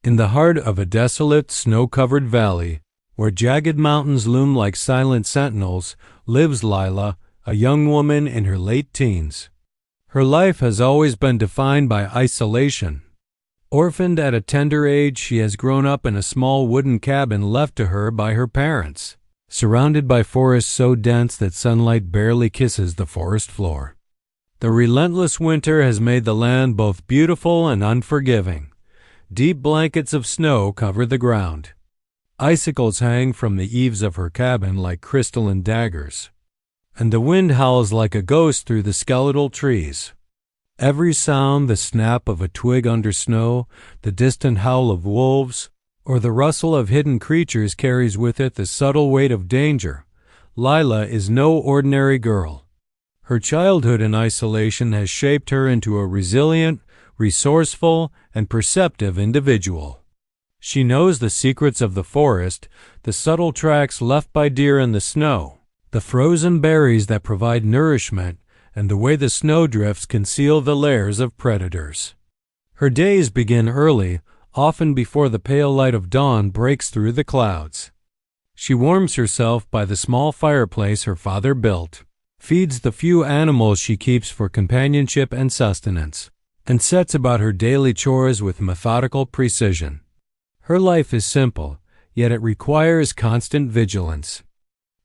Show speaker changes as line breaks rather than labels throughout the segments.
In the heart of a desolate, snow-covered valley, where jagged mountains loom like silent sentinels, lives Lila, a young woman in her late teens. Her life has always been defined by isolation. Orphaned at a tender age, she has grown up in a small wooden cabin left to her by her parents, surrounded by forests so dense that sunlight barely kisses the forest floor. The relentless winter has made the land both beautiful and unforgiving. Deep blankets of snow cover the ground. Icicles hang from the eaves of her cabin like crystalline daggers, and the wind howls like a ghost through the skeletal trees. Every sound, the snap of a twig under snow, the distant howl of wolves, or the rustle of hidden creatures carries with it the subtle weight of danger. Lila is no ordinary girl. Her childhood in isolation has shaped her into a resilient, resourceful, and perceptive individual. She knows the secrets of the forest, the subtle tracks left by deer in the snow, the frozen berries that provide nourishment, and the way the snowdrifts conceal the lairs of predators. Her days begin early, often before the pale light of dawn breaks through the clouds. She warms herself by the small fireplace her father built, feeds the few animals she keeps for companionship and sustenance, and sets about her daily chores with methodical precision. Her life is simple, yet it requires constant vigilance.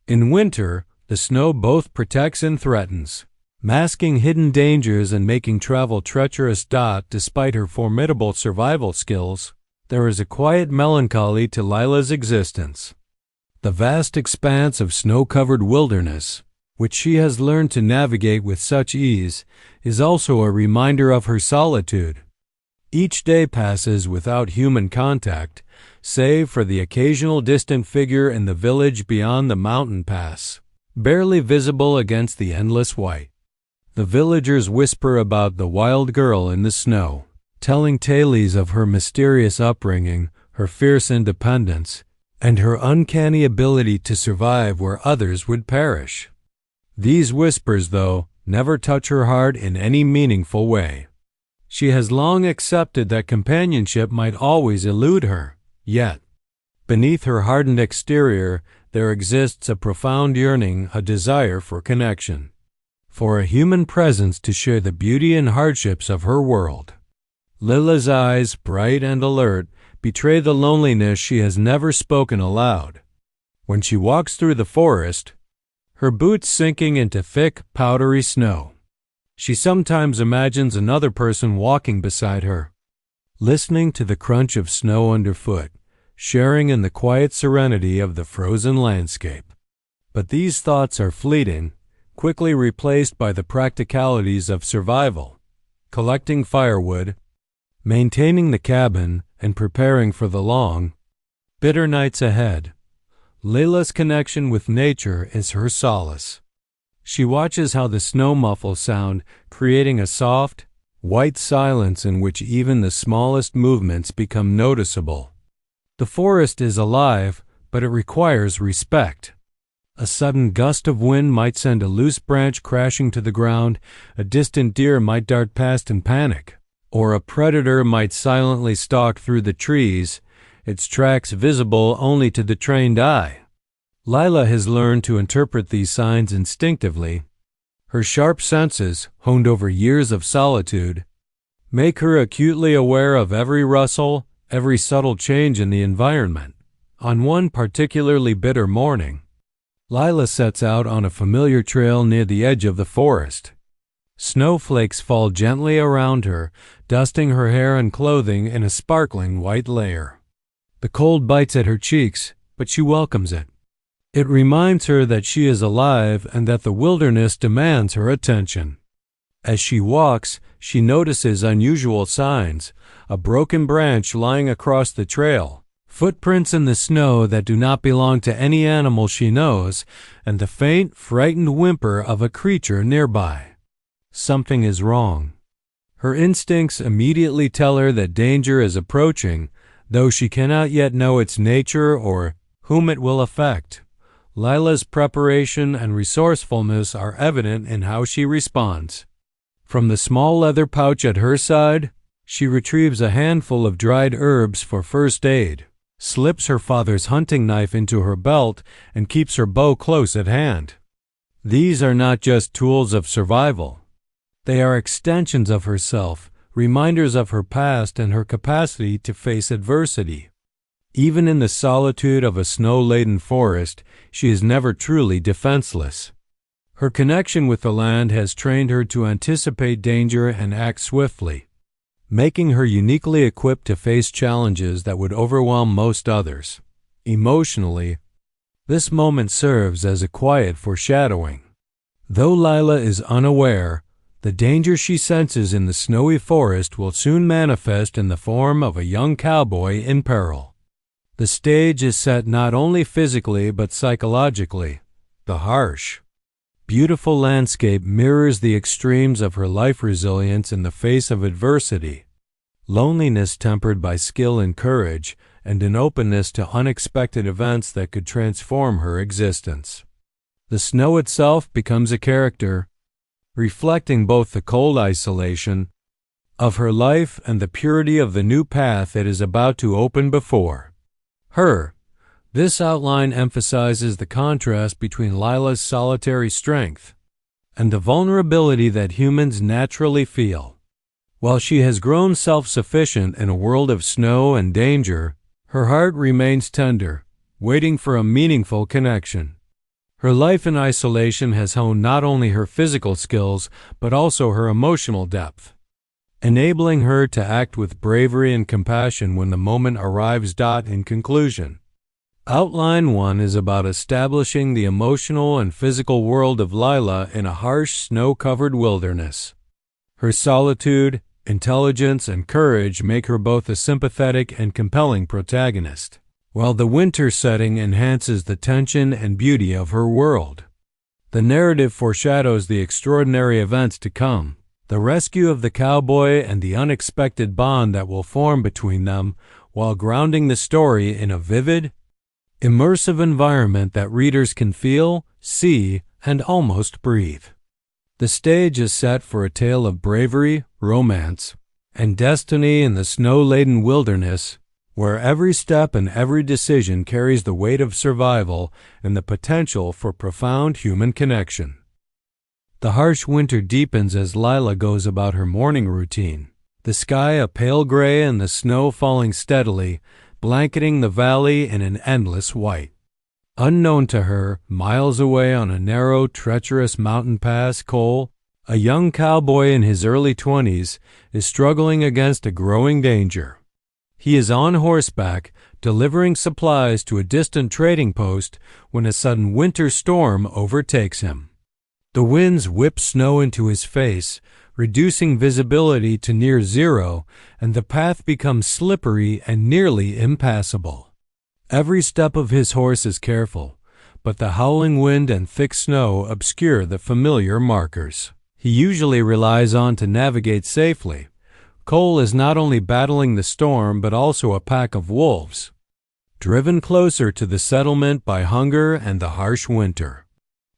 In winter, the snow both protects and threatens, masking hidden dangers and making travel treacherous. Despite her formidable survival skills, there is a quiet melancholy to Lila's existence. The vast expanse of snow-covered wilderness, which she has learned to navigate with such ease, is also a reminder of her solitude. Each day passes without human contact, save for the occasional distant figure in the village beyond the mountain pass, barely visible against the endless white. The villagers whisper about the wild girl in the snow, telling tales of her mysterious upbringing, her fierce independence, and her uncanny ability to survive where others would perish. These whispers, though, never touch her heart in any meaningful way. She has long accepted that companionship might always elude her, yet, beneath her hardened exterior, there exists a profound yearning, a desire for connection, for a human presence to share the beauty and hardships of her world. Lila's eyes, bright and alert, betray the loneliness she has never spoken aloud. When she walks through the forest, her boots sinking into thick, powdery snow, she sometimes imagines another person walking beside her, listening to the crunch of snow underfoot, sharing in the quiet serenity of the frozen landscape. But these thoughts are fleeting, quickly replaced by the practicalities of survival, collecting firewood, maintaining the cabin, and preparing for the long, bitter nights ahead. Lila's connection with nature is her solace. She watches how the snow muffles sound, creating a soft, white silence in which even the smallest movements become noticeable. The forest is alive, but it requires respect. A sudden gust of wind might send a loose branch crashing to the ground, a distant deer might dart past in panic, or a predator might silently stalk through the trees, its tracks visible only to the trained eye. Lila has learned to interpret these signs instinctively. Her sharp senses, honed over years of solitude, make her acutely aware of every rustle, every subtle change in the environment. On one particularly bitter morning, Lila sets out on a familiar trail near the edge of the forest. Snowflakes fall gently around her, dusting her hair and clothing in a sparkling white layer. The cold bites at her cheeks, but she welcomes it. It reminds her that she is alive and that the wilderness demands her attention. As she walks, she notices unusual signs, a broken branch lying across the trail, footprints in the snow that do not belong to any animal she knows, and the faint, frightened whimper of a creature nearby. Something is wrong. Her instincts immediately tell her that danger is approaching, though she cannot yet know its nature or whom it will affect. Lila's preparation and resourcefulness are evident in how she responds. From the small leather pouch at her side, She retrieves a handful of dried herbs for first aid, slips her father's hunting knife into her belt, and keeps her bow close at hand. These are not just tools of survival. They are extensions of herself, reminders of her past and her capacity to face adversity. Even in the solitude of a snow-laden forest, she is never truly defenseless. Her connection with the land has trained her to anticipate danger and act swiftly, making her uniquely equipped to face challenges that would overwhelm most others. Emotionally, this moment serves as a quiet foreshadowing. Though Lila is unaware, the danger she senses in the snowy forest will soon manifest in the form of a young cowboy in peril. The stage is set not only physically but psychologically. The harsh, beautiful landscape mirrors the extremes of her life resilience in the face of adversity, loneliness tempered by skill and courage, and an openness to unexpected events that could transform her existence. The snow itself becomes a character, reflecting both the cold isolation of her life and the purity of the new path it is about to open before her. This outline emphasizes the contrast between Lila's solitary strength and the vulnerability that humans naturally feel. While she has grown self-sufficient in a world of snow and danger, her heart remains tender, waiting for a meaningful connection. Her life in isolation has honed not only her physical skills, but also her emotional depth, enabling her to act with bravery and compassion when the moment arrives. In conclusion, Outline 1 is about establishing the emotional and physical world of Lila in a harsh, snow-covered wilderness. Her solitude, intelligence, and courage make her both a sympathetic and compelling protagonist, while the winter setting enhances the tension and beauty of her world. The narrative foreshadows the extraordinary events to come, the rescue of the cowboy and the unexpected bond that will form between them, while grounding the story in a vivid, immersive environment that readers can feel, see, and almost breathe. The stage is set for a tale of bravery, romance, and destiny in the snow-laden wilderness, where every step and every decision carries the weight of survival and the potential for profound human connection. The harsh winter deepens as Lila goes about her morning routine, the sky a pale gray and the snow falling steadily, blanketing the valley in an endless white. Unknown to her, miles away on a narrow, treacherous mountain pass, Cole, a young cowboy in his early 20s, is struggling against a growing danger. He is on horseback, delivering supplies to a distant trading post when a sudden winter storm overtakes him. The winds whip snow into his face, reducing visibility to near zero, and the path becomes slippery and nearly impassable. Every step of his horse is careful, but the howling wind and thick snow obscure the familiar markers he usually relies on to navigate safely. Cole is not only battling the storm but also a pack of wolves, driven closer to the settlement by hunger and the harsh winter.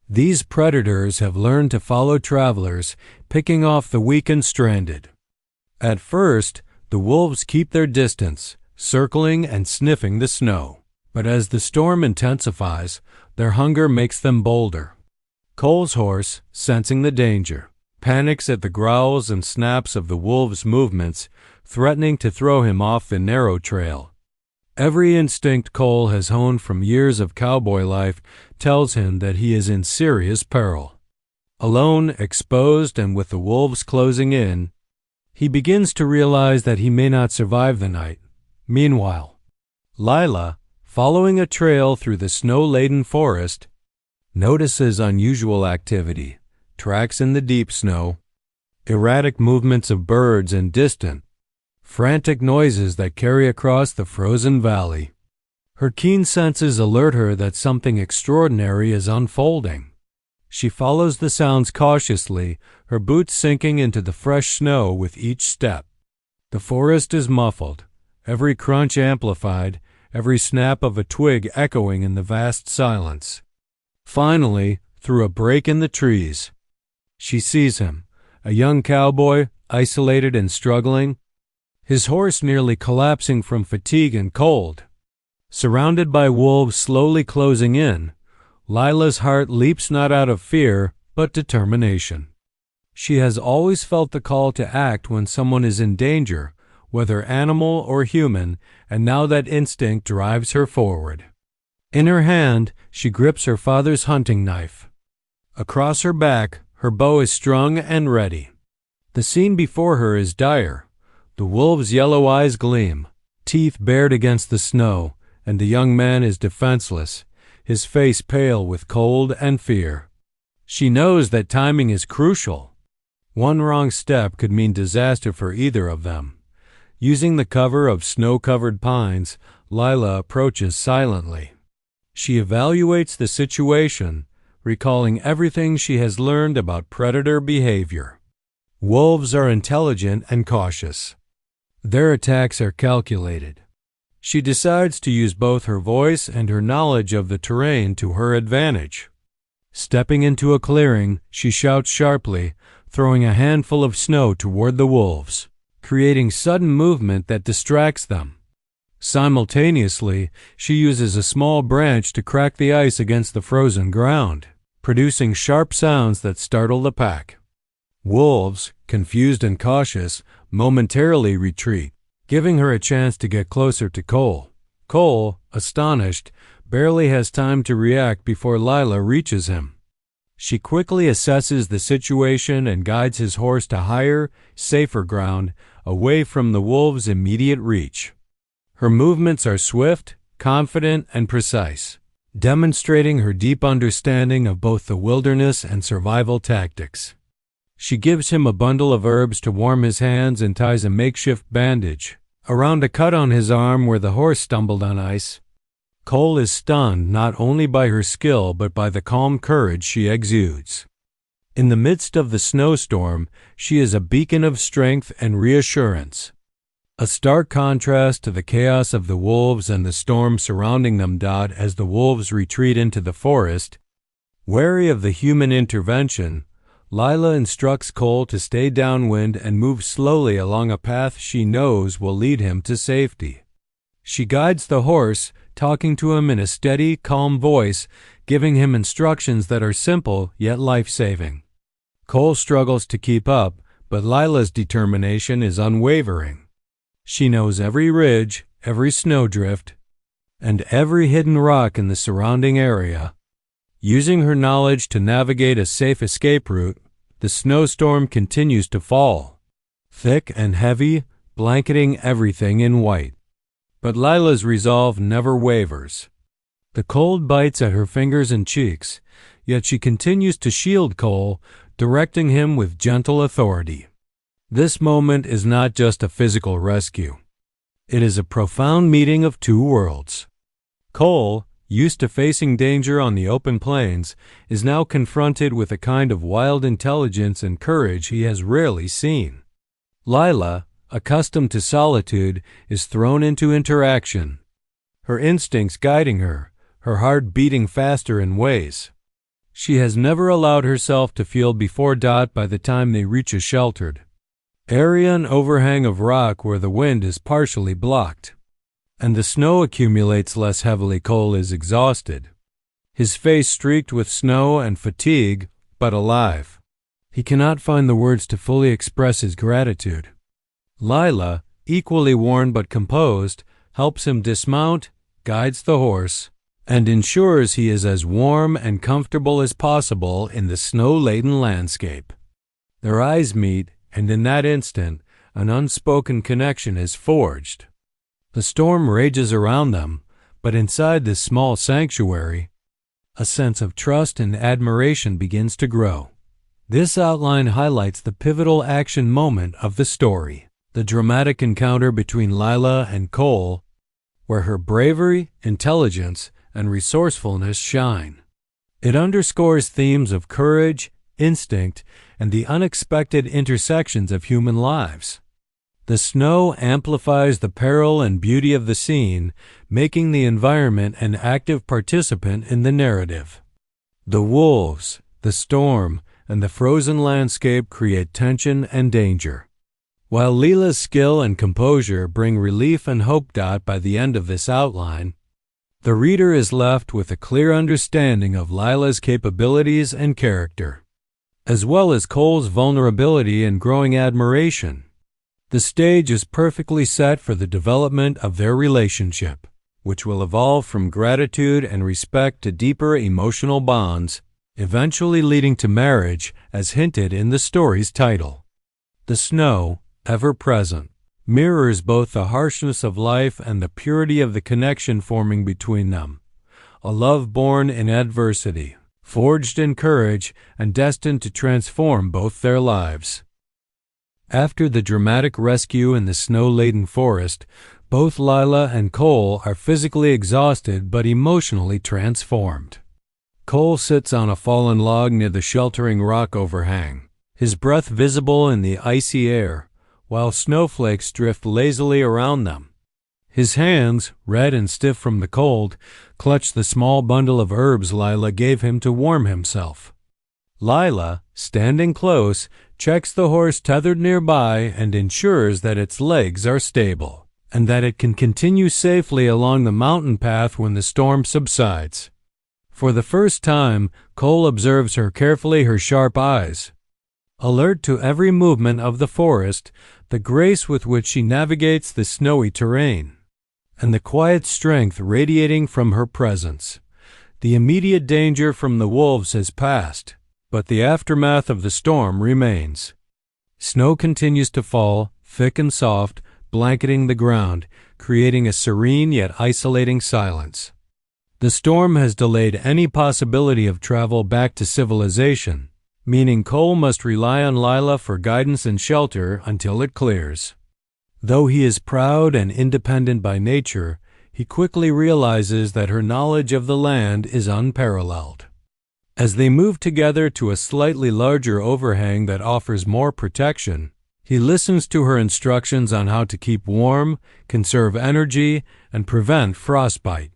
These predators have learned to follow travelers, picking off the weak and stranded. At first, the wolves keep their distance, circling and sniffing the snow. But as the storm intensifies, their hunger makes them bolder. Cole's horse, sensing the danger, panics at the growls and snaps of the wolves' movements, threatening to throw him off the narrow trail. Every instinct Cole has honed from years of cowboy life tells him that he is in serious peril. Alone, exposed, and with the wolves closing in, he begins to realize that he may not survive the night. Meanwhile, Lila, following a trail through the snow-laden forest, notices unusual activity, tracks in the deep snow, erratic movements of birds, and distant, frantic noises that carry across the frozen valley. Her keen senses alert her that something extraordinary is unfolding. She follows the sounds cautiously, her boots sinking into the fresh snow with each step. The forest is muffled, every crunch amplified, every snap of a twig echoing in the vast silence. Finally, through a break in the trees, she sees him, a young cowboy, isolated and struggling, his horse nearly collapsing from fatigue and cold. Surrounded by wolves slowly closing in, Lila's heart leaps not out of fear, but determination. She has always felt the call to act when someone is in danger, whether animal or human, and now that instinct drives her forward. In her hand, she grips her father's hunting knife. Across her back, her bow is strung and ready. The scene before her is dire. The wolves' yellow eyes gleam, teeth bared against the snow, and the young man is defenseless, his face pale with cold and fear. She knows that timing is crucial. One wrong step could mean disaster for either of them. Using the cover of snow-covered pines, Lila approaches silently. She evaluates the situation, recalling everything she has learned about predator behavior. Wolves are intelligent and cautious. Their attacks are calculated. She decides to use both her voice and her knowledge of the terrain to her advantage. Stepping into a clearing, she shouts sharply, throwing a handful of snow toward the wolves, creating sudden movement that distracts them. Simultaneously, she uses a small branch to crack the ice against the frozen ground, producing sharp sounds that startle the pack. Wolves, confused and cautious, momentarily retreat, giving her a chance to get closer to Cole. Cole, astonished, barely has time to react before Lila reaches him. She quickly assesses the situation and guides his horse to higher, safer ground, away from the wolves' immediate reach. Her movements are swift, confident, and precise, demonstrating her deep understanding of both the wilderness and survival tactics. She gives him a bundle of herbs to warm his hands and ties a makeshift bandage around a cut on his arm where the horse stumbled on ice. Cole is stunned not only by her skill but by the calm courage she exudes. In the midst of the snowstorm, she is a beacon of strength and reassurance. A stark contrast to the chaos of the wolves and the storm surrounding them. As the wolves retreat into the forest, wary of the human intervention, Lila instructs Cole to stay downwind and move slowly along a path she knows will lead him to safety. She guides the horse, talking to him in a steady, calm voice, giving him instructions that are simple yet life-saving. Cole struggles to keep up, but Lila's determination is unwavering. She knows every ridge, every snowdrift, and every hidden rock in the surrounding area. Using her knowledge to navigate a safe escape route, the snowstorm continues to fall, thick and heavy, blanketing everything in white. But Lila's resolve never wavers. The cold bites at her fingers and cheeks, yet she continues to shield Cole, directing him with gentle authority. This moment is not just a physical rescue. It is a profound meeting of two worlds. Cole, used to facing danger on the open plains, is now confronted with a kind of wild intelligence and courage he has rarely seen. Lila, accustomed to solitude, is thrown into interaction, her instincts guiding her, her heart beating faster in ways she has never allowed herself to feel before. By the time they reach a sheltered area, an overhang of rock where the wind is partially blocked, and the snow accumulates less heavily, Cole is exhausted, his face streaked with snow and fatigue, but alive. He cannot find the words to fully express his gratitude. Lila, equally worn but composed, helps him dismount, guides the horse, and ensures he is as warm and comfortable as possible in the snow-laden landscape. Their eyes meet, and in that instant, an unspoken connection is forged. The storm rages around them, but inside this small sanctuary, a sense of trust and admiration begins to grow. This outline highlights the pivotal action moment of the story, the dramatic encounter between Lila and Cole, where her bravery, intelligence, and resourcefulness shine. It underscores themes of courage, instinct, and the unexpected intersections of human lives. The snow amplifies the peril and beauty of the scene, making the environment an active participant in the narrative. The wolves, the storm, and the frozen landscape create tension and danger, While Leela's skill and composure bring relief and hope. By the end of this outline, the reader is left with a clear understanding of Lila's capabilities and character, as well as Cole's vulnerability and growing admiration. The stage is perfectly set for the development of their relationship, which will evolve from gratitude and respect to deeper emotional bonds, eventually leading to marriage, as hinted in the story's title. The snow, ever present, mirrors both the harshness of life and the purity of the connection forming between them, a love born in adversity, forged in courage, and destined to transform both their lives. After the dramatic rescue in the snow-laden forest, both Lila and Cole are physically exhausted but emotionally transformed. Cole sits on a fallen log near the sheltering rock overhang, his breath visible in the icy air, while snowflakes drift lazily around them. His hands, red and stiff from the cold, clutch the small bundle of herbs Lila gave him to warm himself. Lila, standing close, checks the horse tethered nearby and ensures that its legs are stable, and that it can continue safely along the mountain path when the storm subsides. For the first time, Cole observes her carefully, her sharp eyes, alert to every movement of the forest, the grace with which she navigates the snowy terrain, and the quiet strength radiating from her presence. The immediate danger from the wolves has passed, but the aftermath of the storm remains. Snow continues to fall, thick and soft, blanketing the ground, creating a serene yet isolating silence. The storm has delayed any possibility of travel back to civilization, meaning Cole must rely on Lila for guidance and shelter until it clears. Though he is proud and independent by nature, he quickly realizes that her knowledge of the land is unparalleled. As they move together to a slightly larger overhang that offers more protection, he listens to her instructions on how to keep warm, conserve energy, and prevent frostbite.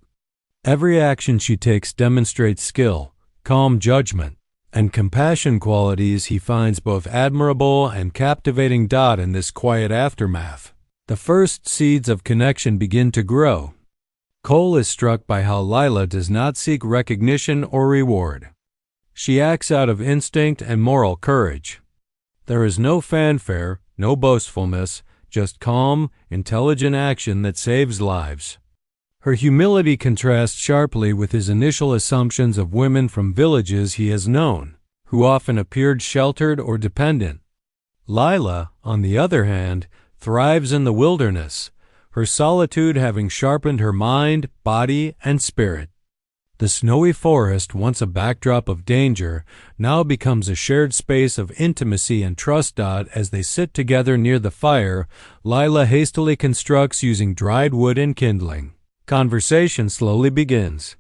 Every action she takes demonstrates skill, calm judgment, and compassion, qualities he finds both admirable and captivating. In this quiet aftermath, the first seeds of connection begin to grow. Cole is struck by how Lila does not seek recognition or reward. She acts out of instinct and moral courage. There is no fanfare, no boastfulness, just calm, intelligent action that saves lives. Her humility contrasts sharply with his initial assumptions of women from villages he has known, who often appeared sheltered or dependent. Lila, on the other hand, thrives in the wilderness, her solitude having sharpened her mind, body, and spirit. The snowy forest, once a backdrop of danger, now becomes a shared space of intimacy and trust. As they sit together near the fire, Lila hastily constructs using dried wood and kindling. Conversation slowly begins.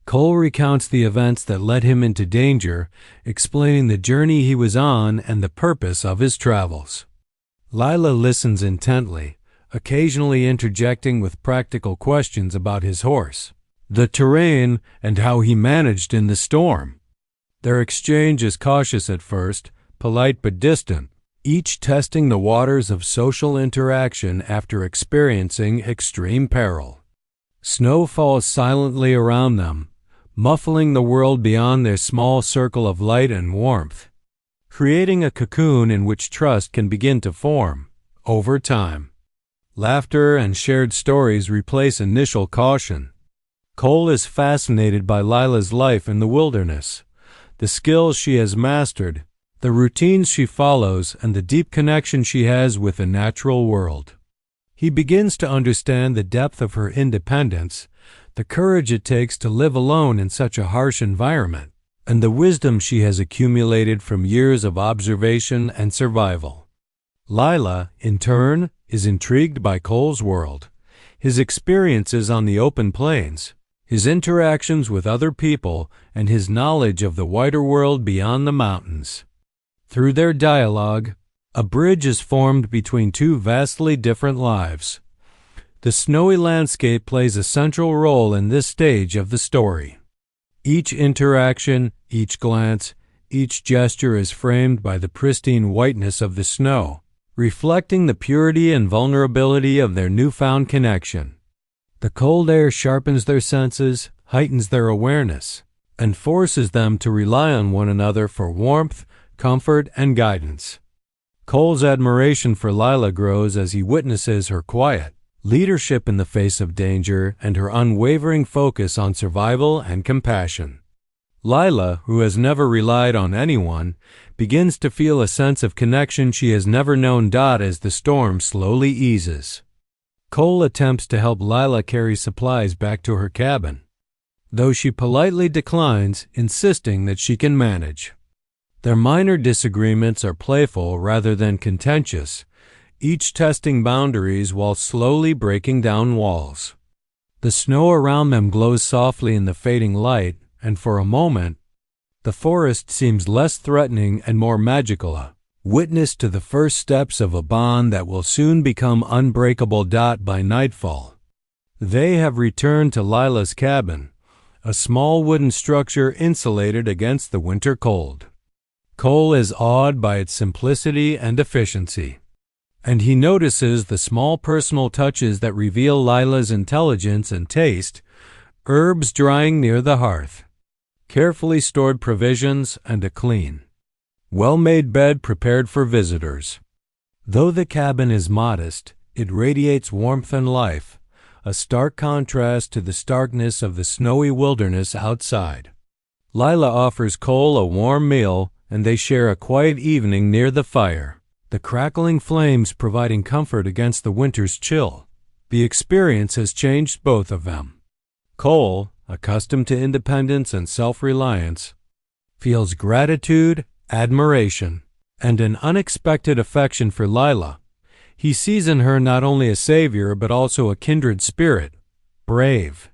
Cole recounts the events that led him into danger, explaining the journey he was on and the purpose of his travels. Lila listens intently, occasionally interjecting with practical questions about his horse, the terrain, and how he managed in the storm. Their exchange is cautious at first, polite but distant, each testing the waters of social interaction after experiencing extreme peril. Snow falls silently around them, muffling the world beyond their small circle of light and warmth, creating a cocoon in which trust can begin to form. Over time, laughter and shared stories replace initial caution. Cole is fascinated by Lila's life in the wilderness, the skills she has mastered, the routines she follows, and the deep connection she has with the natural world. He begins to understand the depth of her independence, the courage it takes to live alone in such a harsh environment, and the wisdom she has accumulated from years of observation and survival. Lila, in turn, is intrigued by Cole's world, his experiences on the open plains, his interactions with other people, and his knowledge of the wider world beyond the mountains. Through their dialogue, a bridge is formed between two vastly different lives. The snowy landscape plays a central role in this stage of the story. Each interaction, each glance, each gesture is framed by the pristine whiteness of the snow, reflecting the purity and vulnerability of their newfound connection. The cold air sharpens their senses, heightens their awareness, and forces them to rely on one another for warmth, comfort, and guidance. Cole's admiration for Lila grows as he witnesses her quiet leadership in the face of danger and her unwavering focus on survival and compassion. Lila, who has never relied on anyone, begins to feel a sense of connection she has never known as the storm slowly eases. Cole attempts to help Lila carry supplies back to her cabin, though she politely declines, insisting that she can manage. Their minor disagreements are playful rather than contentious, each testing boundaries while slowly breaking down walls. The snow around them glows softly in the fading light, and for a moment, the forest seems less threatening and more magical, a witness to the first steps of a bond that will soon become unbreakable. By nightfall, they have returned to Lila's cabin, a small wooden structure insulated against the winter cold. Cole is awed by its simplicity and efficiency, and he notices the small personal touches that reveal Lila's intelligence and taste: herbs drying near the hearth, carefully stored provisions, and a clean, well-made bed prepared for visitors. Though the cabin is modest, it radiates warmth and life, a stark contrast to the starkness of the snowy wilderness outside. Lila offers Cole a warm meal, and they share a quiet evening near the fire, the crackling flames providing comfort against the winter's chill. The experience has changed both of them. Cole, accustomed to independence and self-reliance, feels gratitude, admiration, and an unexpected affection for Lila. He sees in her not only a savior but also a kindred spirit, brave,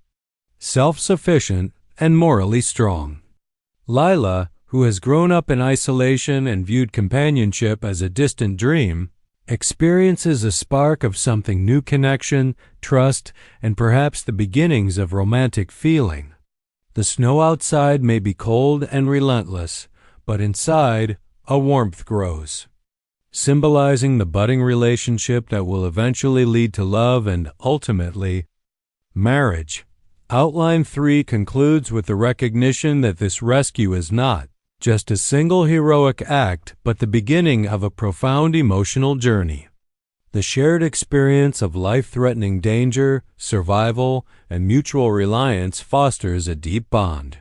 self-sufficient, and morally strong. Lila, who has grown up in isolation and viewed companionship as a distant dream, experiences a spark of something new: connection, trust, and perhaps the beginnings of romantic feeling. The snow outside may be cold and relentless, but inside, a warmth grows, symbolizing the budding relationship that will eventually lead to love and, ultimately, marriage. Outline 3 concludes with the recognition that this rescue is not just a single heroic act, but the beginning of a profound emotional journey. The shared experience of life-threatening danger, survival, and mutual reliance fosters a deep bond.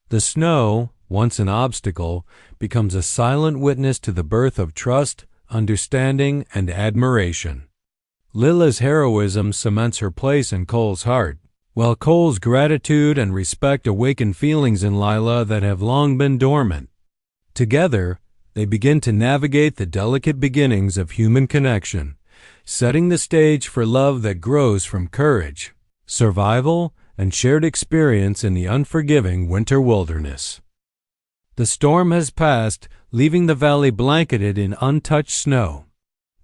The snow, once an obstacle, becomes a silent witness to the birth of trust, understanding, and admiration. Lila's heroism cements her place in Cole's heart, while Cole's gratitude and respect awaken feelings in Lila that have long been dormant. Together, they begin to navigate the delicate beginnings of human connection, setting the stage for love that grows from courage, survival, and shared experience in the unforgiving winter wilderness. The storm has passed, leaving the valley blanketed in untouched snow.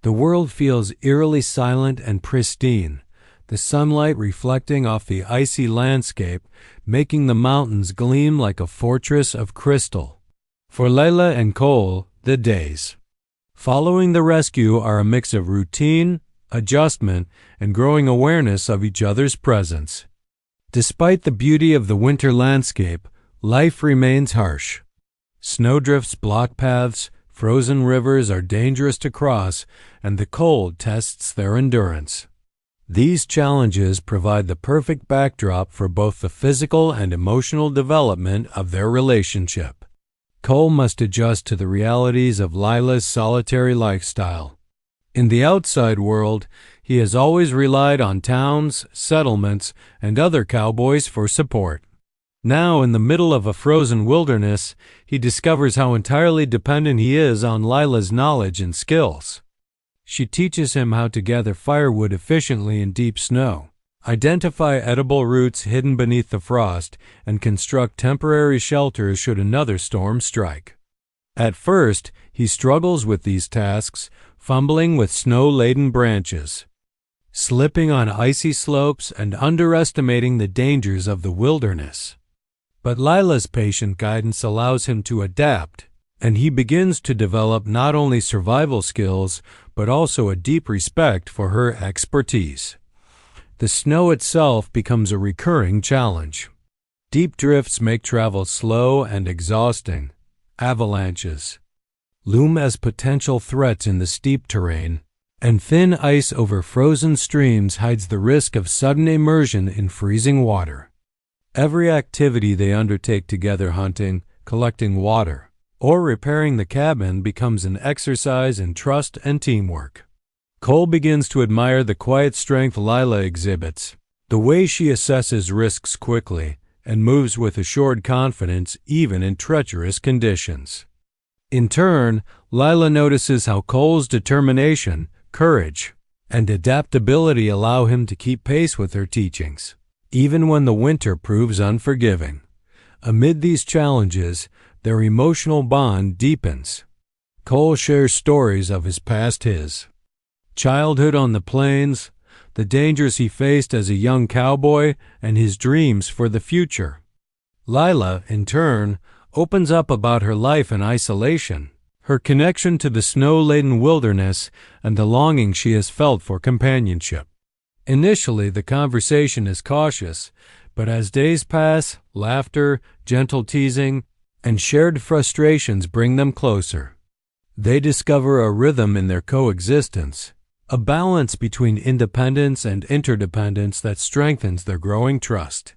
The world feels eerily silent and pristine, the sunlight reflecting off the icy landscape, making the mountains gleam like a fortress of crystal. For Lila and Cole, the days following the rescue are a mix of routine, adjustment, and growing awareness of each other's presence. Despite the beauty of the winter landscape, life remains harsh. Snowdrifts block paths, frozen rivers are dangerous to cross, and the cold tests their endurance. These challenges provide the perfect backdrop for both the physical and emotional development of their relationship. Cole must adjust to the realities of Lila's solitary lifestyle. In the outside world, he has always relied on towns, settlements, and other cowboys for support. Now, in the middle of a frozen wilderness, he discovers how entirely dependent he is on Lila's knowledge and skills. She teaches him how to gather firewood efficiently in deep snow, identify edible roots hidden beneath the frost, and construct temporary shelters should another storm strike. At first, he struggles with these tasks, fumbling with snow-laden branches, slipping on icy slopes, and underestimating the dangers of the wilderness. But Lila's patient guidance allows him to adapt, and he begins to develop not only survival skills but also a deep respect for her expertise. The snow itself becomes a recurring challenge. Deep drifts make travel slow and exhausting. Avalanches loom as potential threats in the steep terrain, and thin ice over frozen streams hides the risk of sudden immersion in freezing water. Every activity they undertake together, hunting, collecting water, or repairing the cabin, becomes an exercise in trust and teamwork. Cole begins to admire the quiet strength Lila exhibits, the way she assesses risks quickly and moves with assured confidence even in treacherous conditions. In turn, Lila notices how Cole's determination, courage, and adaptability allow him to keep pace with her teachings, even when the winter proves unforgiving. Amid these challenges, their emotional bond deepens. Cole shares stories of his childhood on the plains, the dangers he faced as a young cowboy, and his dreams for the future. Lila, in turn, opens up about her life in isolation, her connection to the snow-laden wilderness, and the longing she has felt for companionship. Initially, the conversation is cautious, but as days pass, laughter, gentle teasing, and shared frustrations bring them closer. They discover a rhythm in their coexistence, a balance between independence and interdependence that strengthens their growing trust.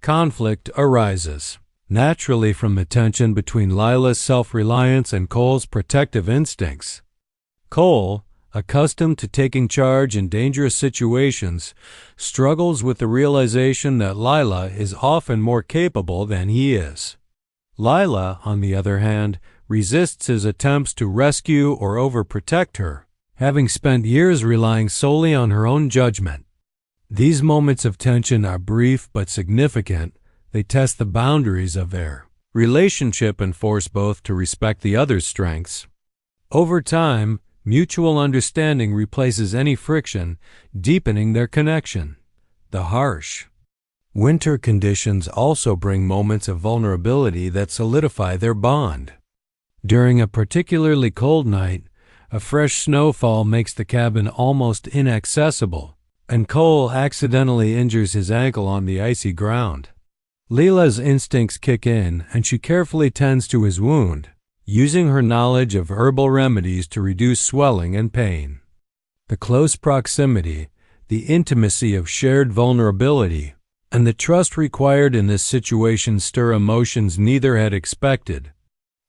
Conflict arises, naturally, from the tension between Lila's self-reliance and Cole's protective instincts. Cole, accustomed to taking charge in dangerous situations, struggles with the realization that Lila is often more capable than he is. Lila, on the other hand, resists his attempts to rescue or overprotect her, having spent years relying solely on her own judgment. These moments of tension are brief but significant. They test the boundaries of their relationship and force both to respect the other's strengths. Over time, mutual understanding replaces any friction, deepening their connection. The harsh winter conditions also bring moments of vulnerability that solidify their bond. During a particularly cold night, a fresh snowfall makes the cabin almost inaccessible, and Cole accidentally injures his ankle on the icy ground. Lila's instincts kick in, and she carefully tends to his wound, using her knowledge of herbal remedies to reduce swelling and pain. The close proximity, the intimacy of shared vulnerability, and the trust required in this situation stir emotions neither had expected.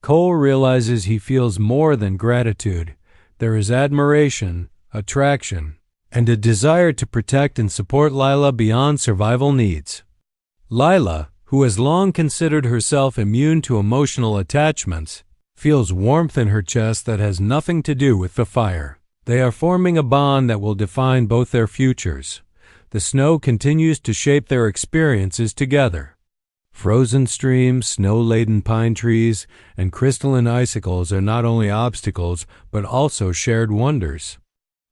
Cole realizes he feels more than gratitude. There is admiration, attraction, and a desire to protect and support Lila beyond survival needs. Lila, who has long considered herself immune to emotional attachments, feels warmth in her chest that has nothing to do with the fire. They are forming a bond that will define both their futures. The snow continues to shape their experiences together. Frozen streams, snow-laden pine trees, and crystalline icicles are not only obstacles but also shared wonders.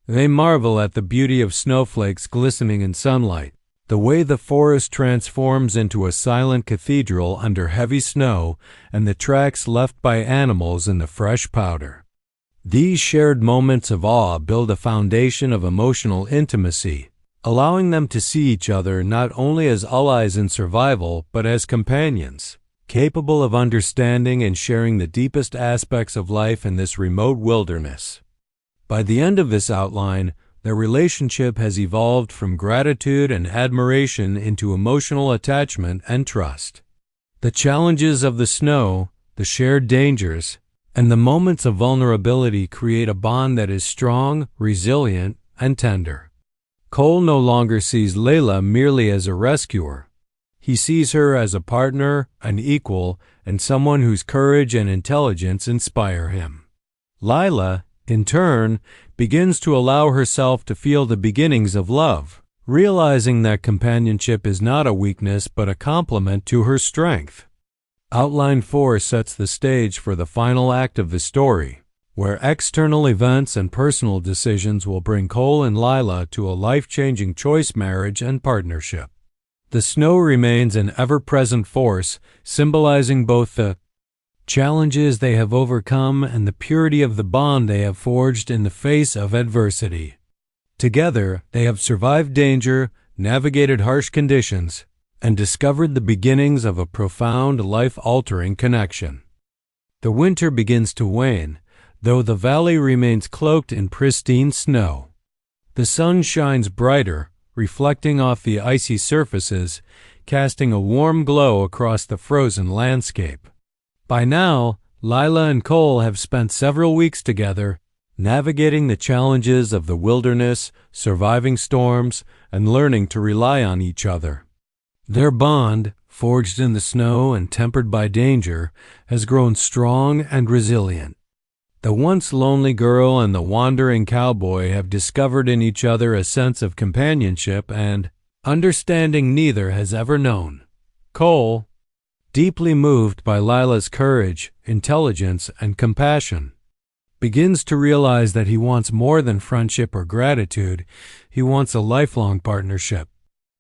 They marvel at the beauty of snowflakes glistening in sunlight, the way the forest transforms into a silent cathedral under heavy snow, and the tracks left by animals in the fresh powder. These shared moments of awe build a foundation of emotional intimacy, allowing them to see each other not only as allies in survival but as companions, capable of understanding and sharing the deepest aspects of life in this remote wilderness. By the end of this outline, their relationship has evolved from gratitude and admiration into emotional attachment and trust. The challenges of the snow, the shared dangers, and the moments of vulnerability create a bond that is strong, resilient, and tender. Cole no longer sees Layla merely as a rescuer. He sees her as a partner, an equal, and someone whose courage and intelligence inspire him. Lila, in turn, begins to allow herself to feel the beginnings of love, realizing that companionship is not a weakness but a complement to her strength. Outline 4 sets the stage for the final act of the story, where external events and personal decisions will bring Cole and Lila to a life-changing choice, marriage, and partnership. The snow remains an ever-present force, symbolizing both the challenges they have overcome, and the purity of the bond they have forged in the face of adversity. Together, they have survived danger, navigated harsh conditions, and discovered the beginnings of a profound, life-altering connection. The winter begins to wane, though the valley remains cloaked in pristine snow. The sun shines brighter, reflecting off the icy surfaces, casting a warm glow across the frozen landscape. By now, Lila and Cole have spent several weeks together, navigating the challenges of the wilderness, surviving storms, and learning to rely on each other. Their bond, forged in the snow and tempered by danger, has grown strong and resilient. The once lonely girl and the wandering cowboy have discovered in each other a sense of companionship and understanding neither has ever known. Cole, deeply moved by Lila's courage, intelligence, and compassion, begins to realize that he wants more than friendship or gratitude. He wants a lifelong partnership.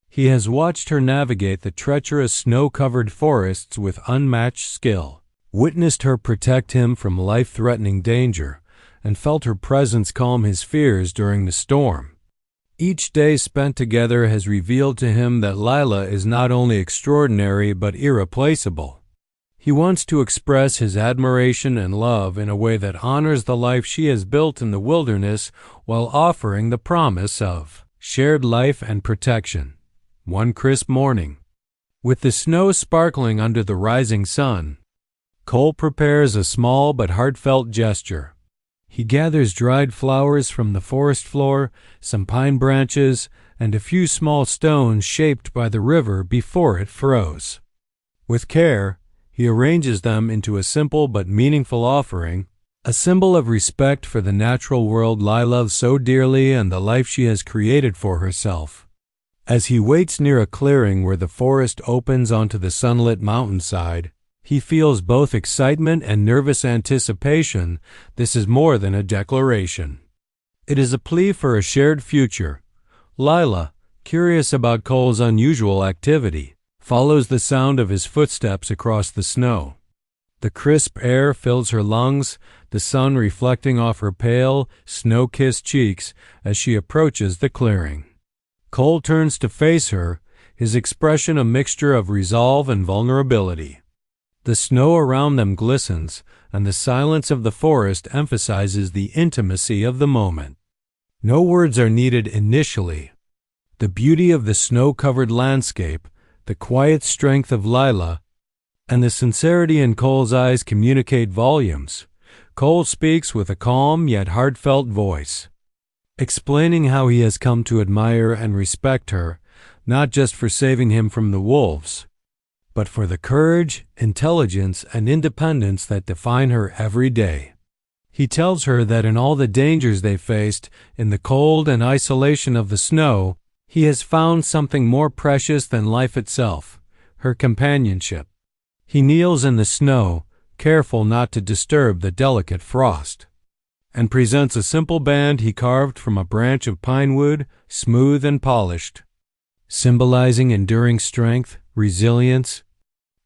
He has watched her navigate the treacherous snow-covered forests with unmatched skill, witnessed her protect him from life-threatening danger, and felt her presence calm his fears during the storm. Each day spent together has revealed to him that Lila is not only extraordinary but irreplaceable. He wants to express his admiration and love in a way that honors the life she has built in the wilderness while offering the promise of shared life and protection. One crisp morning, with the snow sparkling under the rising sun, Cole prepares a small but heartfelt gesture. He gathers dried flowers from the forest floor, some pine branches, and a few small stones shaped by the river before it froze. With care, he arranges them into a simple but meaningful offering, a symbol of respect for the natural world Lila loves so dearly and the life she has created for herself. As he waits near a clearing where the forest opens onto the sunlit mountainside, he feels both excitement and nervous anticipation. This is more than a declaration. It is a plea for a shared future. Lila, curious about Cole's unusual activity, follows the sound of his footsteps across the snow. The crisp air fills her lungs, the sun reflecting off her pale, snow-kissed cheeks as she approaches the clearing. Cole turns to face her, his expression a mixture of resolve and vulnerability. The snow around them glistens, and the silence of the forest emphasizes the intimacy of the moment. No words are needed initially. The beauty of the snow-covered landscape, the quiet strength of Lila, and the sincerity in Cole's eyes communicate volumes. Cole speaks with a calm yet heartfelt voice, explaining how he has come to admire and respect her, not just for saving him from the wolves, but for the courage, intelligence, and independence that define her every day. He tells her that in all the dangers they faced, in the cold and isolation of the snow, he has found something more precious than life itself, her companionship. He kneels in the snow, careful not to disturb the delicate frost, and presents a simple band he carved from a branch of pine wood, smooth and polished, symbolizing enduring strength, resilience,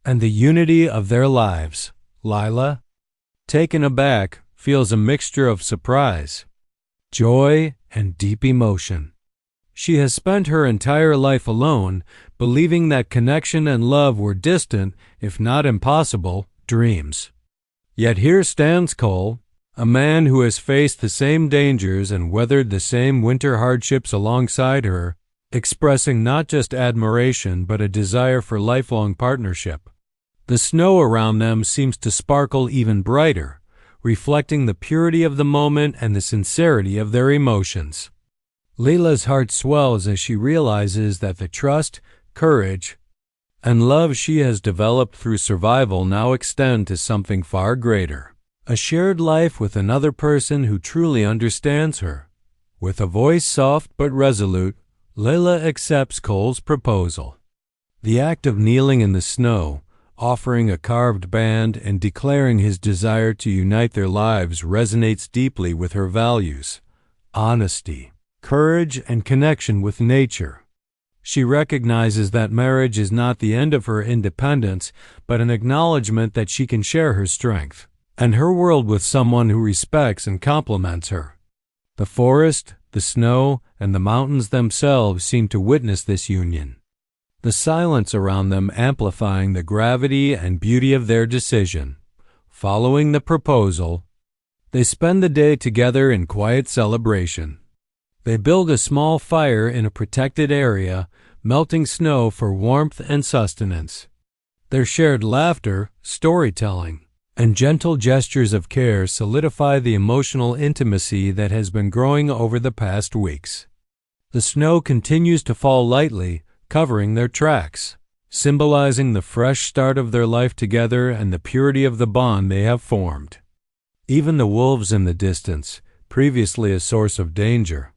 and the unity of their lives. Lila, taken aback, feels a mixture of surprise, joy, and deep emotion. She has spent her entire life alone, believing that connection and love were distant, if not impossible, dreams. Yet here stands Cole, a man who has faced the same dangers and weathered the same winter hardships alongside her, expressing not just admiration but a desire for lifelong partnership. The snow around them seems to sparkle even brighter, reflecting the purity of the moment and the sincerity of their emotions. Lila's heart swells as she realizes that the trust, courage, and love she has developed through survival now extend to something far greater. A shared life with another person who truly understands her. With a voice soft but resolute, Lila accepts Cole's proposal. The act of kneeling in the snow, offering a carved band, and declaring his desire to unite their lives resonates deeply with her values: honesty, courage, and connection with nature. She recognizes that marriage is not the end of her independence, but an acknowledgement that she can share her strength and her world with someone who respects and compliments her. The forest, the snow, and the mountains themselves seem to witness this union, the silence around them amplifying the gravity and beauty of their decision. Following the proposal, they spend the day together in quiet celebration. They build a small fire in a protected area, melting snow for warmth and sustenance. Their shared laughter, storytelling, and gentle gestures of care solidify the emotional intimacy that has been growing over the past weeks. The snow continues to fall lightly, covering their tracks, symbolizing the fresh start of their life together and the purity of the bond they have formed. Even the wolves in the distance, previously a source of danger,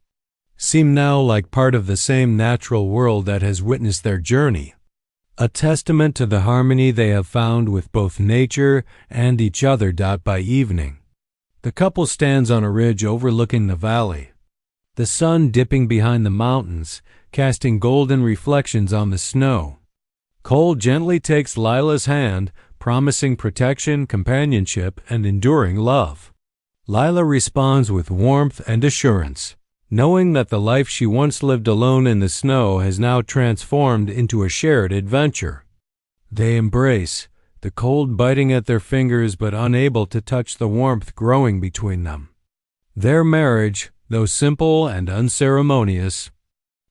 seem now like part of the same natural world that has witnessed their journey, a testament to the harmony they have found with both nature and each other. By evening, the couple stands on a ridge overlooking the valley, the sun dipping behind the mountains, casting golden reflections on the snow. Cole gently takes Lila's hand, promising protection, companionship, and enduring love. Lila responds with warmth and assurance, knowing that the life she once lived alone in the snow has now transformed into a shared adventure. They embrace, the cold biting at their fingers but unable to touch the warmth growing between them. Their marriage, though simple and unceremonious,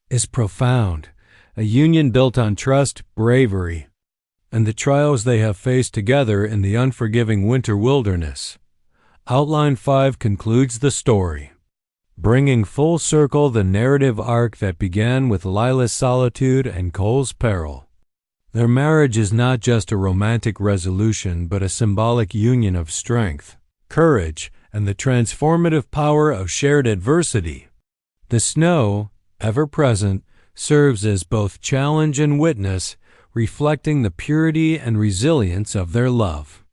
is profound, a union built on trust, bravery, and the trials they have faced together in the unforgiving winter wilderness. Outline 5 concludes the story, bringing full circle the narrative arc that began with Lila's solitude and Cole's peril. Their marriage is not just a romantic resolution, but a symbolic union of strength, courage, and the transformative power of shared adversity. The snow, ever present, serves as both challenge and witness, reflecting the purity and resilience of their love.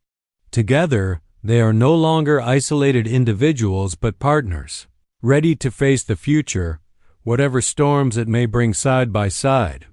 Together, they are no longer isolated individuals but partners, ready to face the future, whatever storms it may bring side by side.